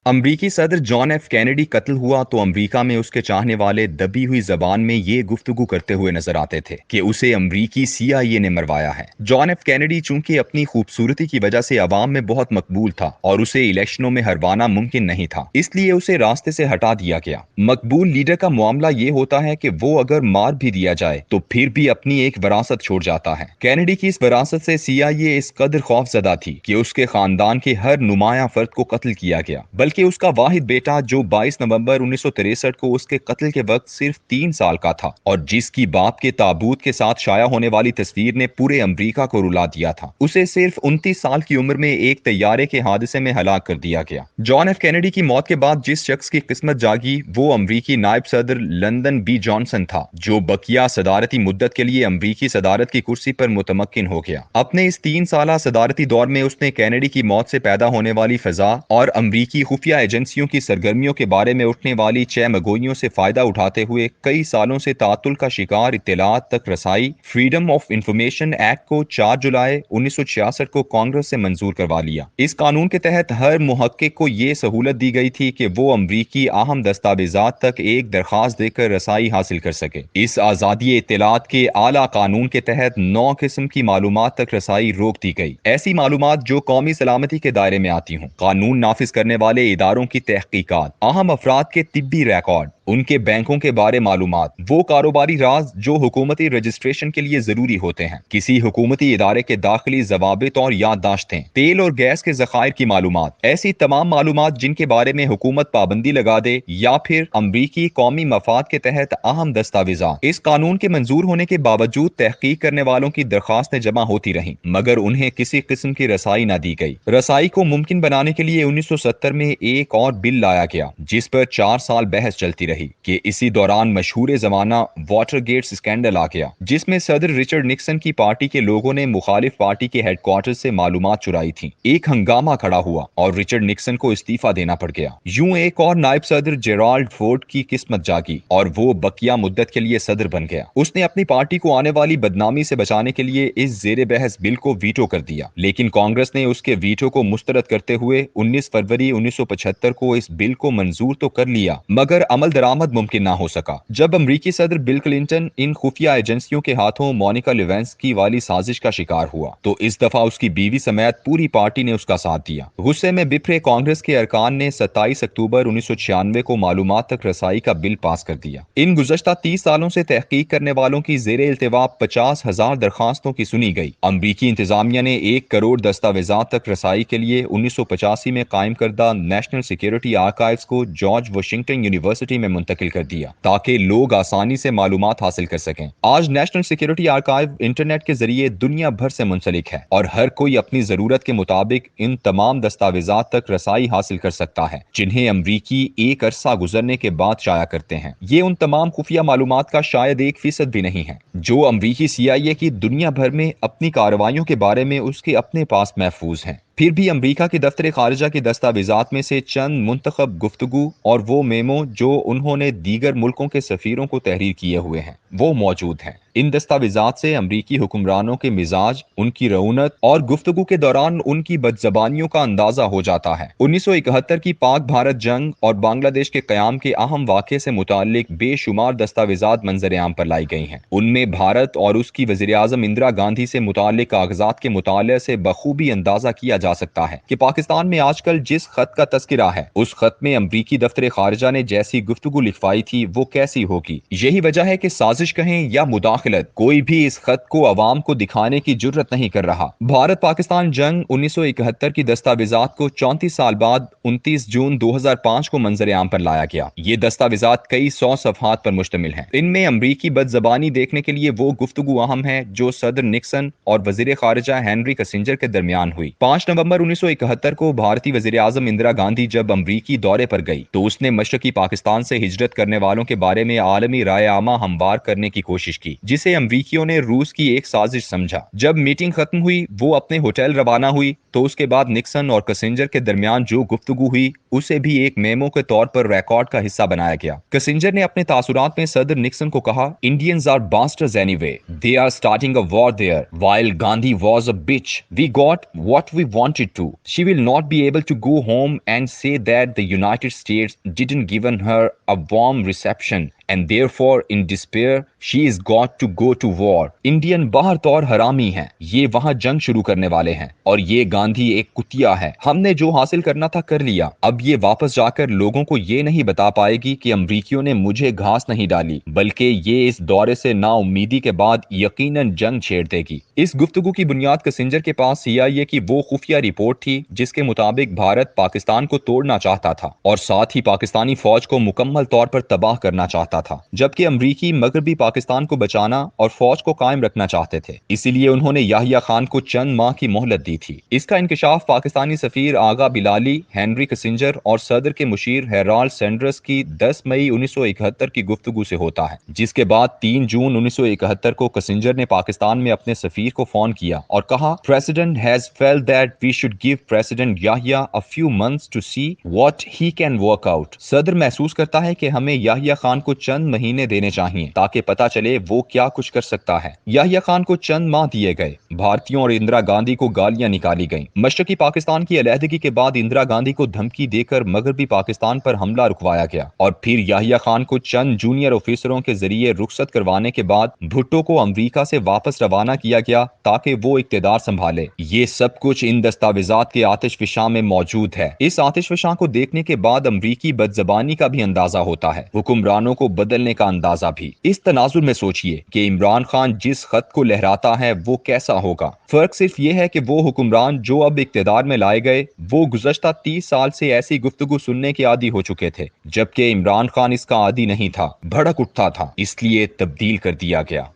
अमरीकी सदर John F Kennedy कत्ल हुआ तो अमरीका में उसके चाहने वाले दबी हुई जबान में ये गुफ्तगू करते हुए नजर आते थे कि उसे अमरीकी CIA ने मरवाया है। जॉन एफ कैनेडी चूंकि अपनी खूबसूरती की वजह से अवाम में बहुत मकबूल था और उसे इलेक्शनों में हरवाना मुमकिन नहीं था, इसलिए उसे रास्ते से हटा दिया गया। मकबूल लीडर का मामला ये होता है कि वो अगर मार भी दिया जाए तो फिर भी अपनी एक विरासत छोड़ जाता है। कैनेडी की इस विरासत से CIA इस कदर खौफजदा थी कि उसके खानदान के हर नुमाया फर्द को कत्ल किया गया, बल्कि उसका वाहिद बेटा जो 22 नवंबर 1963 को उसके कत्ल के वक्त सिर्फ 3 साल का था और जिसकी बाप के ताबूत के साथ शाया होने वाली तस्वीर ने पूरे अमरीका को रुला दिया था, उसे सिर्फ 29 साल की उम्र में एक तैयारे के हादसे में हलाक कर दिया गया। जॉन एफ कैनेडी की मौत के बाद जिस शख्स की किस्मत जागी वो अमरीकी नायब सदर लंदन बी जॉनसन था, जो बकिया सदारती मुद्दत के लिए अमरीकी सदारत की कुर्सी पर मुतमक्किन हो गया। अपने इस 3 साला सदारती दौर में उसने कैनेडी की मौत से पैदा होने वाली फजा और अमरीकी खुफिया एजेंसियों की सरगर्मियों के बारे में उठने वाली चहमगोइयों से फायदा उठाते हुए कई सालों से तातुल का शिकार इत्तलात तक रसाई फ्रीडम ऑफ इंफॉर्मेशन एक्ट को 4 जुलाई 1966 को कांग्रेस से मंजूर करवा लिया। इस कानून के तहत हर मुहक्किक को ये सहूलत दी गई थी कि वो अमरीकी अहम दस्तावेजात तक एक दरखास्त देकर रसाई हासिल कर सके। इस आजादी इत्तलात के आला कानून के तहत 9 किस्म की मालूमात तक रसाई रोक दी गई। ऐसी मालूमात जो कौमी सलामती के दायरे में आती हों, कानून नाफिज करने वाले इदारों की तहकीकात, अहम अफराद के तिब्बी रिकॉर्ड, उनके बैंकों के बारे मालूमात, वो कारोबारी राज जो हुकूमती रजिस्ट्रेशन के लिए जरूरी होते हैं, किसी हुकूमती इदारे के दाखिली जवाबित और याददाश्तें, तेल और गैस के जखायर की मालूमात, ऐसी तमाम मालूमात जिनके बारे में हुकूमत पाबंदी लगा दे या फिर अमरीकी कौमी मफाद के तहत अहम दस्तावेजात इस कानून के मंजूर होने के बावजूद तहकीक करने वालों की दरखास्तें जमा होती रहीं, मगर उन्हें किसी किस्म की रसाई न दी गई। रसाई को मुमकिन बनाने के लिए 1970 में एक और बिल लाया गया जिस पर 4 साल बहस चलती रही कि इसी दौरान मशहूर जमाना वाटरगेट स्कैंडल आ गया, जिसमें सदर रिचर्ड निक्सन की पार्टी के लोगों ने मुखालिफ पार्टी के हेडक्वार्टर से मालूमात चुराई थी। एक हंगामा खड़ा हुआ और रिचर्ड निक्सन को इस्तीफा देना पड़ गया। यूं एक और नायब सदर जेराल्ड फोर्ड की किस्मत जागी और वो बकिया मुद्दत के लिए सदर बन गया। उसने अपनी पार्टी को आने वाली बदनामी से बचाने के लिए इस जेर बहस बिल को वीटो कर दिया, लेकिन कांग्रेस ने उसके वीटो को मुस्तरद करते हुए 19 फरवरी 1975 को इस बिल को मंजूर तो कर लिया, मगर अमल दरामद मुमकिन ना हो सका। जब अमरीकी सदर बिल क्लिंटन इन खुफिया एजेंसियों के हाथों मोनिका लेविंस्की वाली साजिश का शिकार हुआ तो इस दफा उसकी बीवी समेत पूरी पार्टी ने उसका साथ दिया। गुस्से में बिफरे कांग्रेस के अरकान ने 27 अक्टूबर 1996 को मालूमात तक रसाई का बिल पास कर दिया। इन गुज़श्ता 30 सालों से तहकीक करने वालों की जेरे इल्तिवा 50,000 दरखास्तों की सुनी गई। अमरीकी इंतजामिया ने 1 करोड़ दस्तावेजात तक रसाई के लिए 1985 में कायम करदा नेशनल सिक्योरिटी आर्काइव्स को जॉर्ज वाशिंगटन यूनिवर्सिटी में मुंतकिल कर दिया ताकि लोग आसानी से मालूमात हासिल कर सकें। आज नेशनल सिक्योरिटी आर्काइव इंटरनेट के जरिए दुनिया भर से मुंसलिक है और हर कोई अपनी जरूरत के मुताबिक इन तमाम दस्तावेजात तक रसाई हासिल कर सकता है जिन्हें अमरीकी एक अरसा गुजरने के बाद शाया करते हैं। ये उन तमाम खुफिया मालूमात का शायद 1% भी नहीं है जो अमरीकी CIA की दुनिया भर में अपनी कार्रवाइयों के बारे में उसके अपने पास महफूज हैं। फिर भी अमरीका के दफ्तर खारिजा के दस्तावेजात में से चंद मुंतखब गुफ्तगू और वो मेमो जो उन्होंने दीगर मुल्कों के सफीरों को तहरीर किए हुए हैं वो मौजूद हैं। इन दस्तावेजात से अमरीकी हुक्मरानों के मिजाज, उनकी रऊनत और गुफ्तगू के दौरान उनकी बदजबानियों का अंदाजा हो जाता है। 1971 की पाक भारत जंग और बांग्लादेश के कयाम के अहम वाक़े से मुताल्लिक बेशुमार दस्तावेजात मंजर आम पर लाई गई हैं। उनमें भारत और उसकी वज़ीर आज़म इंदिरा गांधी से मुताल्लिक कागजात के मुताले से बखूबी अंदाजा किया जा सकता है कि पाकिस्तान में आजकल जिस खत का तस्करा है उस खत में अमरीकी दफ्तर खारिजा ने जैसी गुफ्तगू लिखवाई थी वो कैसी होगी। यही वजह है कि साजिश कहें या मुदाखलत, कोई भी इस खत को अवाम को दिखाने की जुर्रत नहीं कर रहा। भारत पाकिस्तान जंग 1971 की दस्तावेजात को 34 साल बाद 29 जून 2005 को मंजर आम पर लाया गया। ये दस्तावेजात कई 100 सफहात पर मुश्तमिल हैं। इनमें अमरीकी बदजबानी देखने के लिए वो गुफ्तगू अहम है जो सदर निक्सन और वजीर खारिजा हेनरी किसिंजर के दरमियान हुई। 5 नवंबर 1971 को भारतीय वजीर आजम इंदिरा गांधी जब अमरीकी दौरे पर गई तो उसने मशरकी पाकिस्तान से हिजरत करने वालों के बारे में आलमी राय आमा हमवार करने की कोशिश की, जिसे अमरीकियों ने रूस की एक साजिश समझा। जब मीटिंग खत्म हुई वो अपने होटल रवाना हुई तो उसके बाद निक्सन और किसिंजर के दरमियान जो गुफ्तगू हुई उसे भी एक मेमो के तौर पर रिकॉर्ड का हिस्सा बनाया गया। किसिंजर ने अपने तासुरात में सदर निक्सन को कहा, Indians are bastards anyway, they are starting a war there, while Gandhi was a bitch, we got what we wanted to, she will not be able to go home and say that the United States didn't given her a warm reception and therefore in despair she is got to go to war. Indian बाहर तौर हरामी हैं, ये वहां जंग शुरू करने वाले हैं, और ये गांधी एक कुतिया है। हमने जो हासिल करना था कर लिया, अब ये वापस जाकर लोगों को ये नहीं बता पाएगी कि अमरीकियों ने मुझे घास नहीं डाली, बल्कि ये इस दौरे से नाउम्मीदी के बाद यकीनन जंग छेड़ देगी। इस गुफ्तगू की बुनियाद किसिंजर के पास CIA की वो खुफिया रिपोर्ट थी जिसके मुताबिक भारत पाकिस्तान को तोड़ना चाहता था और साथ ही पाकिस्तानी फौज को मुकम्मल तौर पर तबाह करना चाहता था, जबकि अमरीकी मगरबी पाकिस्तान को बचाना और फौज को कायम रखना चाहते थे। इसीलिए उन्होंने याहिया खान को चंद माह की मोहलत दी थी। इसका इंकशाफ पाकिस्तानी सफीर आगा बिलाली, हेनरी किसिंजर और सदर के मुशीर हेराल्ड सैंडर्स की 10 मई 1971 की गुफ्तगू से होता है, जिसके बाद 3 जून 1971 को किसिंजर ने पाकिस्तान में अपने सफीर को फोन किया और कहा, president has felt that we should give president Yahya a few months to see what he can work out. सदर महसूस करता है कि हमें याहिया खान को चंद महीने देने चाहिए ताकि पता चले वो क्या कुछ कर सकता है। याहिया खान को चंद माह दिए गए। भारतीयों और इंदिरा गांधी को गालियां निकाली गईं। मशरकी पाकिस्तान की अलहदगी के बाद इंदिरा गांधी को धमकी देकर मगरबी पाकिस्तान पर हमला रुकवाया गया और फिर याहिया खान को चंद जूनियर ऑफिसरों के जरिए रुखसत करवाने के बाद भुट्टो को अमरीका से वापस रवाना किया गया ताकि वो इक्तदार संभाले। ये सब कुछ इन दस्तावेजात के आतिशफशां में मौजूद है। इस आतिशफशां को देखने के बाद अमरीकी बदजबानी का भी अंदाजा होता है, हुक्मरानों को बदलने का अंदाजा भी। इस तनाजुर में सोचिए कि इमरान खान जिस खत को लहराता है वो कैसा होगा। फर्क सिर्फ ये है कि वो हुक्मरान जो अब इक्तदार में लाए गए वो गुज़श्ता 30 साल से ऐसी गुफ्तगू सुनने के आदी हो चुके थे, जबकि इमरान खान इसका आदी नहीं था, भड़क उठता था, इसलिए तब्दील कर दिया गया।